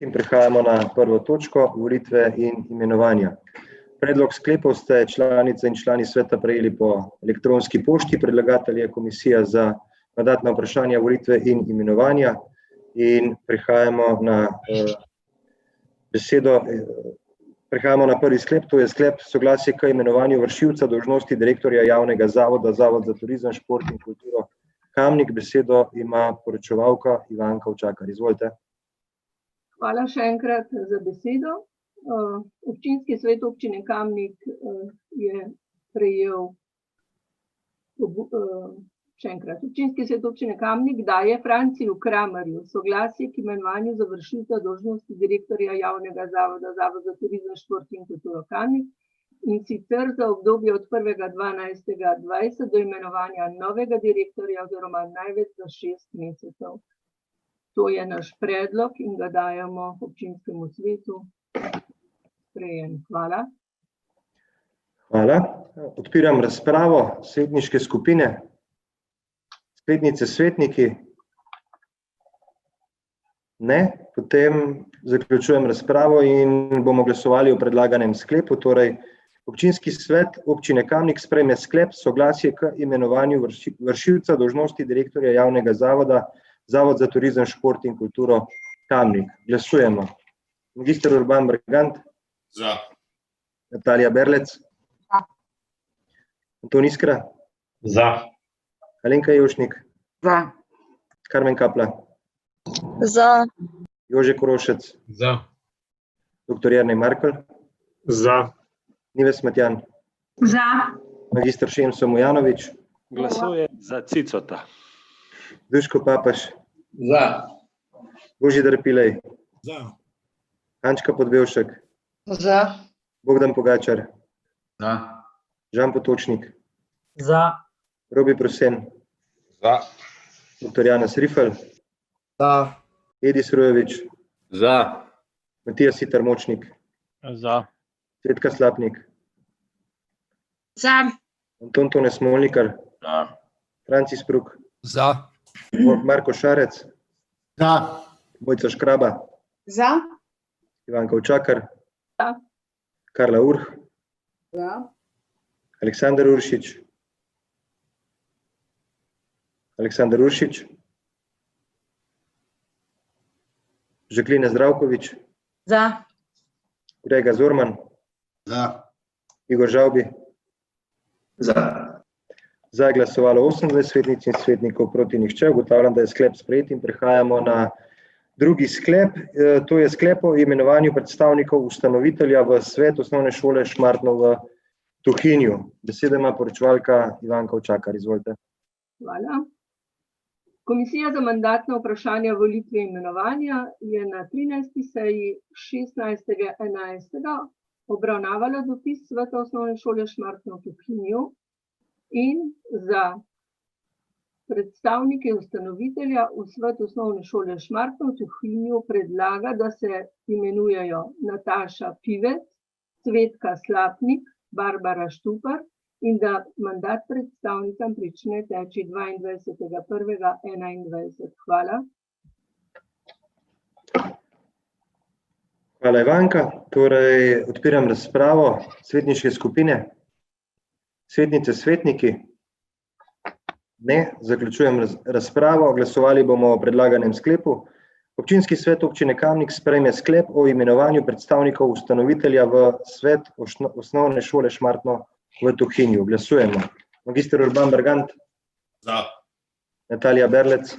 In prehajamo na prvo točko, volitve in imenovanja. Predlog sklepov ste članice in člani sveta prejeli po elektronski pošti. Predlagatelj je Komisija za mandatna vprašanja, volitve in imenovanja. In prehajamo na prvi sklep, to je sklep soglasje k imenovanju vršilca dolžnosti direktorja javnega zavoda, Zavod za turizem, šport in kulturo Kamnik. Besedo ima poročevalka Ivanka Ovčakar. Izvolite. Hvala še enkrat za besedo. Občinski svet občine Kamnik je prejel, Občinski svet občine Kamnik daje Franciju Kramerju soglasje k imenovanju za vršilca dolžnosti direktorja javnega zavoda, Zavod za turizem, šport in kulturo Kamnik, in sicer za obdobje od 1.12.2020 do imenovanja novega direktorja oziroma največ za 6 mesecev. To je naš predlog in ga dajemo občinskemu svetu. Sprejem. Hvala. Hvala. Odpiram razpravo. Svetniške skupine, svetnice, svetniki? Ne. Potem zaključujem razpravo in bomo glasovali o predlaganem sklepu. Torej, Občinski svet občine Kamnik sprejme sklep soglasje k imenovanju vršilca dolžnosti direktorja javnega zavoda, Zavod za turizem, šport in kulturo Kamnik. Glasujemo. Magister Urban Bregant? Za. Natalija Berlec? Za. Anton Iskra? Za. Alenka Jevšnik? Za. Karmen Kapla? Za. Jože Korošec? Za. Dr. Jernej Markelj? Za. Nives Matjan? Za. Magister Šemso Mujanović? Glasujem za Cicota. Duško Papaš? Za. Božidar Pilej? Za. Ančka Podbevšek? Za. Bogdan Pogačar? Za. Žan Potočnik? Za. Robi Prosen? Za. Dr. Janez Rifel? Za. Edis Rujevič? Za. Matija Sitar Močnik? Za. Cvetka Slapnik? Za. Anton Tone Smolnikar? Za. Francis Pruk? Za. Marko Šarec? Za. Mojca Škraba? Za. Ivanka Ovčakar? Za. Karla Urh? Za. Aleksandar Uršič? Aleksandar Uršič? Žaklina Zdravković? Za. Grega Zorman? Za. Igor Žavbi? Za. Za je glasovalo 28 svetnic in svetnikov, proti nihče. Ugotavljam, da je sklep sprejet in prehajamo na drugi sklep. To je sklep o imenovanju predstavnikov ustanovitelja v svet osnovne šole Šmartno v Tuhinju. Besedo ima poročevalka Ivanka Ovčakar. Izvolite. Hvala. Komisija za mandatna vprašanja, volitve in imenovanja je na 13. seji 16.11. obravnavala dopis sveta osnovne šole Šmartno v Tuhinju in za predstavnike ustanovitelja v svet osnovne šole Šmartno v Tuhinju predlaga, da se imenujejo Nataša Pivec, Cvetka Slapnik, Barbara Štupar in da mandat predstavnicam prične teči 22.1.2021. Hvala. Hvala, Ivanka. Torej, odpiram razpravo. Svetniške skupine, svetnice, svetniki? Ne. Zaključujem razpravo. Glasovali bomo o predlaganem sklepu. Občinski svet občine Kamnik sprejme sklep o imenovanju predstavnikov ustanovitelja v svet osnovne šole Šmartno v Tuhinju. Glasujemo. Magister Urban Bregant? Za. Natalija Berlec?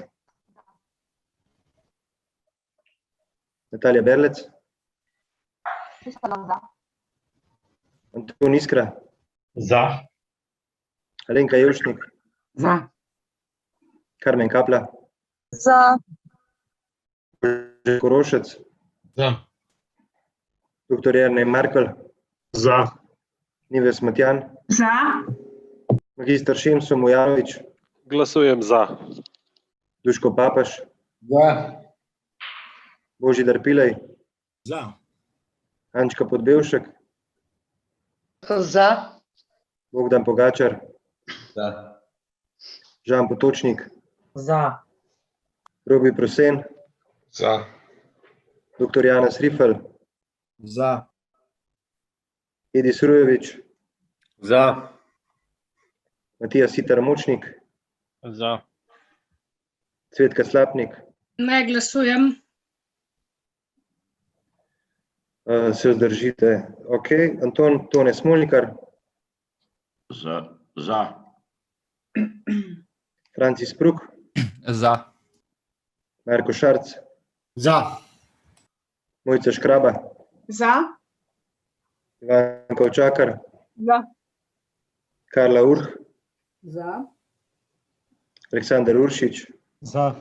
Natalija Berlec? Za. Anton Iskra? Za. Alenka Jevšnik? Za. Karmen Kapla? Za. Jože Korošec? Za. Dr. Jernej Markelj? Za. Nives Matjan? Za. Magister Šemso Mujanović? Glasujem za. Duško Papaš? Za. Božidar Pilej? Za. Ančka Podbevšek? Za. Bogdan Pogačar? Za. Žan Potočnik? Za. Robi Prosen? Za. Dr. Janez Rifel, Za. Edi Srujevič, Za. Matija Siter Močnik, Za. Cvetka Slapnik, Ne glasujem. se vzdržite. Ok, Anton Tone Smolnikar, Za. Francis Pruk, Za. Marko Šarc, Za. Mojca Škraba, Za. Ivan Kovčakar, Za. Karla Urh, Za. Aleksandar Uršič, Za.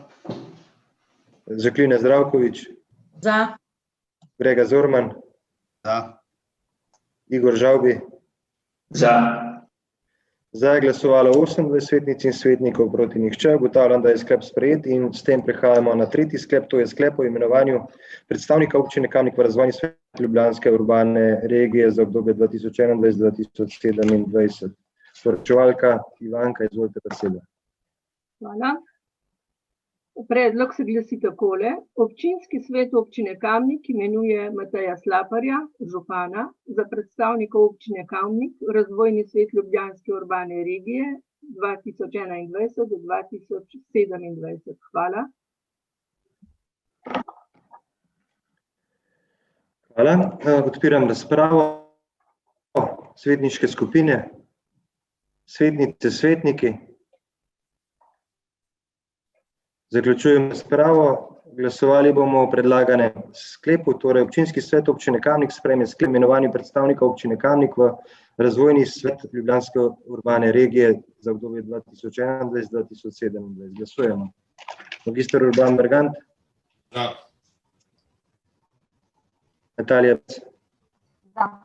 Žaklina Zdravkovič, Za. Grega Zorman, Za. Igor Žavbi. Za. Za je glasovalo 28 svetnic in svetnikov, proti nihče. Ugotavljam, da je sklep sprejet in s tem prehajamo na tretji sklep, to je sklep o imenovanju predstavnika občine Kamnik v razvojni svet ljubljanske urbane regije za obdobje 2021-2027. Poročevalka Ivanka, izvolite besedo. Hvala. Predlog se glasi takole. Občinski svet občine Kamnik imenuje Mateja Slaparja, župana, za predstavnika občine Kamnik v razvojni svet ljubljanske urbane regije 2021 do 2027. Hvala. Hvala. Odpiram razpravo. Svetniške skupine, svetnice, svetniki. Zaključujem razpravo. Glasovali bomo o predlaganem sklepu, torej občinski svet občine Kamnik sprejme sklep o imenovanju predstavnika občine Kamnik v razvojni svet ljubljanske urbane regije za obdobje 2021-2027. Glasujemo. Magister Urban Bergant. Za. Natalija. Za.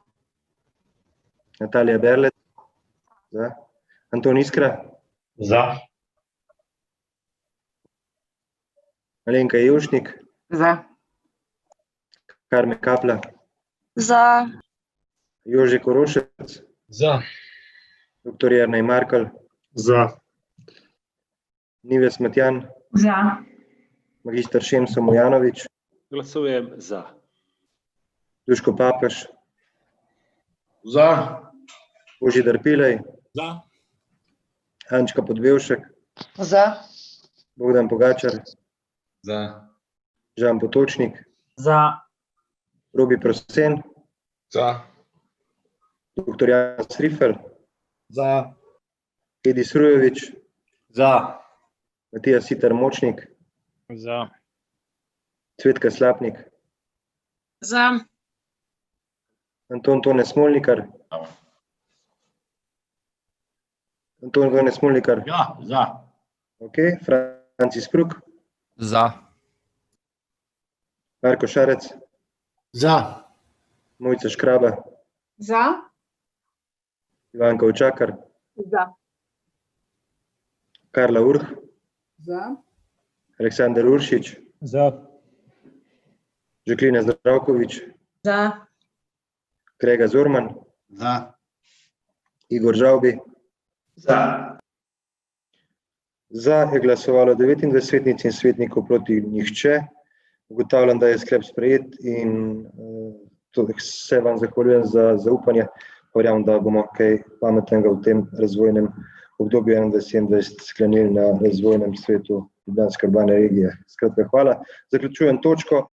Natalija Berlet. Za. Anton Iskra. Za. Alenka Jevšnik. Za. Karmen Kapla. Za. Jože Korošec. Za. Dr. Jernej Markel. Za. Nives Matjan. Za. Magister Šemso Mojanovič. Glasujem za. Duško Papež. Za. Božidar Pilej. Za. Ančka Podbevšek. Za. Bogdan Pogačar. Za. Žan Potočnik. Za. Robi Prosen. Za. Dr. Janez Rifel. Za. Edi Srujevič. Za. Matija Siter Močnik. Za. Cvetka Slapnik. Za. Anton Tone Smolnikar. Anton Tone Smolnikar. Ja. Za. Ok. Francis Pruk. Za. Marko Šarec. Za. Mojca Škraba. Za. Ivan Kovčakar. Za. Karla Urh. Za. Aleksandar Uršič. Za. Žaklina Zdravkovič. Za. Grega Zorman. Za. Igor Žavbi. Za. Za je glasovalo 29 svetnic in svetnikov, proti nihče. Ugotavljam, da je sklep sprejet in se vam zahvaljujem za zaupanje. Verjamem, da bomo kaj pametnega v tem razvojnem obdobju 2021-2027 sklenili na razvojnem svetu ljubljanske urbane regije. Skratka, hvala. Zaključujem točko.